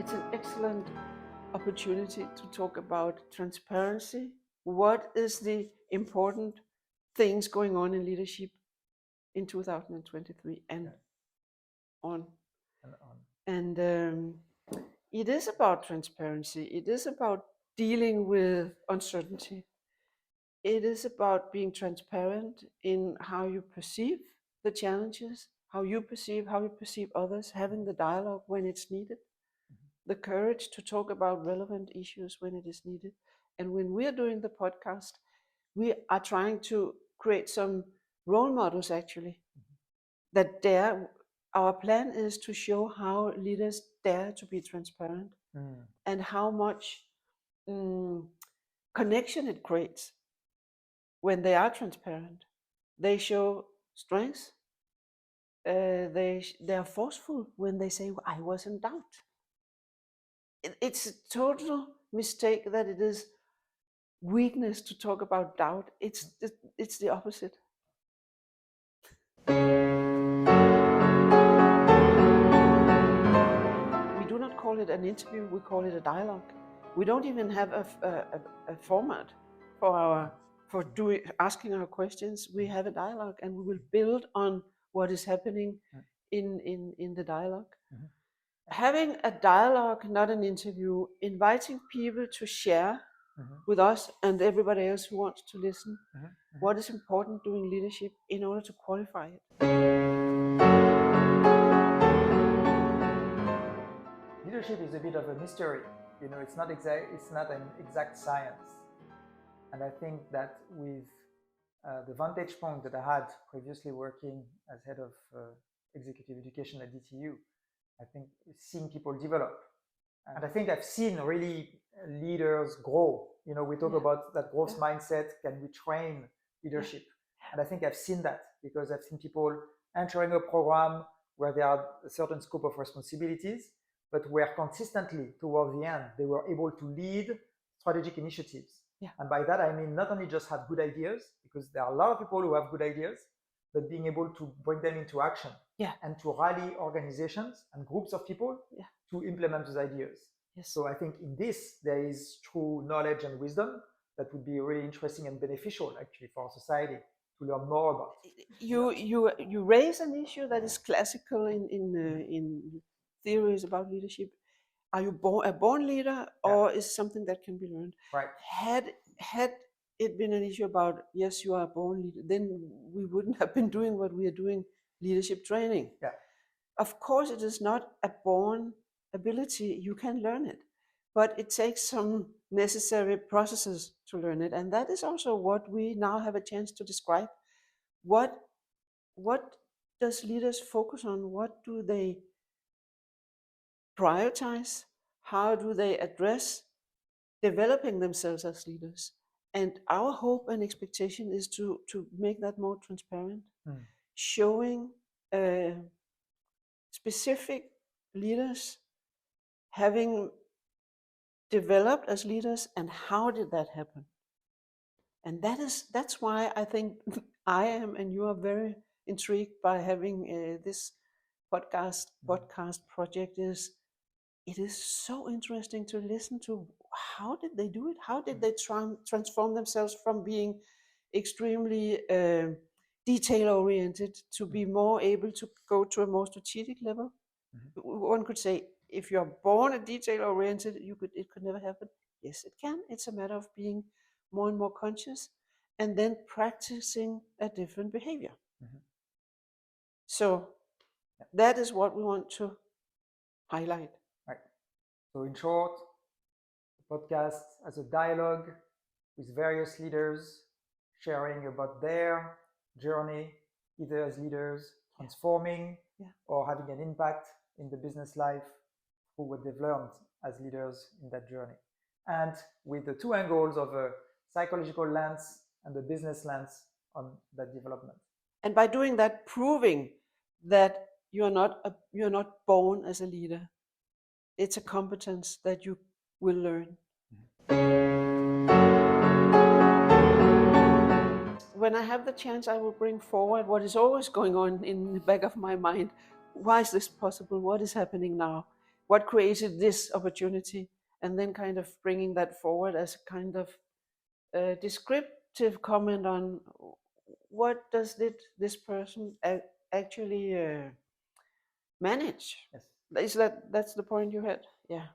it's an excellent opportunity to talk about transparency. What is the important things going on in leadership in 2023 and on? And it is about transparency. It is about dealing with uncertainty. It is about being transparent in how you perceive the challenges, how you perceive others, having the dialogue when it's needed, the courage to talk about relevant issues when it is needed. And when we are doing the podcast, we are trying to create some role models actually that dare. Our plan is to show how leaders dare to be transparent and how much connection it creates when they are transparent. They show strength. They are forceful when they say, I was in doubt. It's a total mistake that it is weakness to talk about doubt. It's the opposite. We do not call it an interview, we call it a dialogue. We don't even have a format for asking our questions. We have a dialogue and we will build on what is happening in the dialogue. Having a dialogue, not an interview, inviting people to share with us and everybody else who wants to listen what is important doing leadership in order to qualify it. Leadership is a bit of a mystery. You know, it's not an exact science. And I think that with the vantage point that I had previously working as head of executive education at DTU, I think seeing people develop. And I think I've seen really leaders grow. You know, we talk about that growth mindset, can we train leadership? And I think I've seen that because I've seen people entering a program where there are a certain scope of responsibilities, but where consistently towards the end, they were able to lead strategic initiatives. And by that, I mean not only just have good ideas, because there are a lot of people who have good ideas, but being able to bring them into action and to rally organizations and groups of people to implement those ideas. So I think in this, there is true knowledge and wisdom that would be really interesting and beneficial actually for our society to learn more about. You raise an issue that is classical in theories about leadership. Are you a born leader or is something that can be learned? Right. Had it been an issue about, yes, you are a born leader, then we wouldn't have been doing what we are doing, leadership training. Of course, it is not a born ability. You can learn it, but it takes some necessary processes to learn it. And that is also what we now have a chance to describe. What does leaders focus on? What do they prioritize? How do they address developing themselves as leaders? And our hope and expectation is to make that more transparent, showing specific leaders having developed as leaders and how did that happen. And that's why I think I am and you are very intrigued by having this podcast project. It is so interesting to listen to how did they do it? How did they transform themselves from being extremely detail-oriented to be more able to go to a more strategic level? One could say, if you're born a detail-oriented, it could never happen. Yes, it can. It's a matter of being more and more conscious and then practicing a different behavior. So that is what we want to highlight. Right. So in short, the podcast as a dialogue with various leaders sharing about their journey, either as leaders transforming or having an impact in the business life through what they've learned as leaders in that journey. And with the two angles of a psychological lens and the business lens on that development. And by doing that, proving that you're not born as a leader. It's a competence that you will learn. When I have the chance, I will bring forward what is always going on in the back of my mind. Why is this possible? What is happening now? what created this opportunity, and then kind of bringing that forward as a kind of descriptive comment on what does this person actually manage. Yes. Is that's the point you had? Yeah.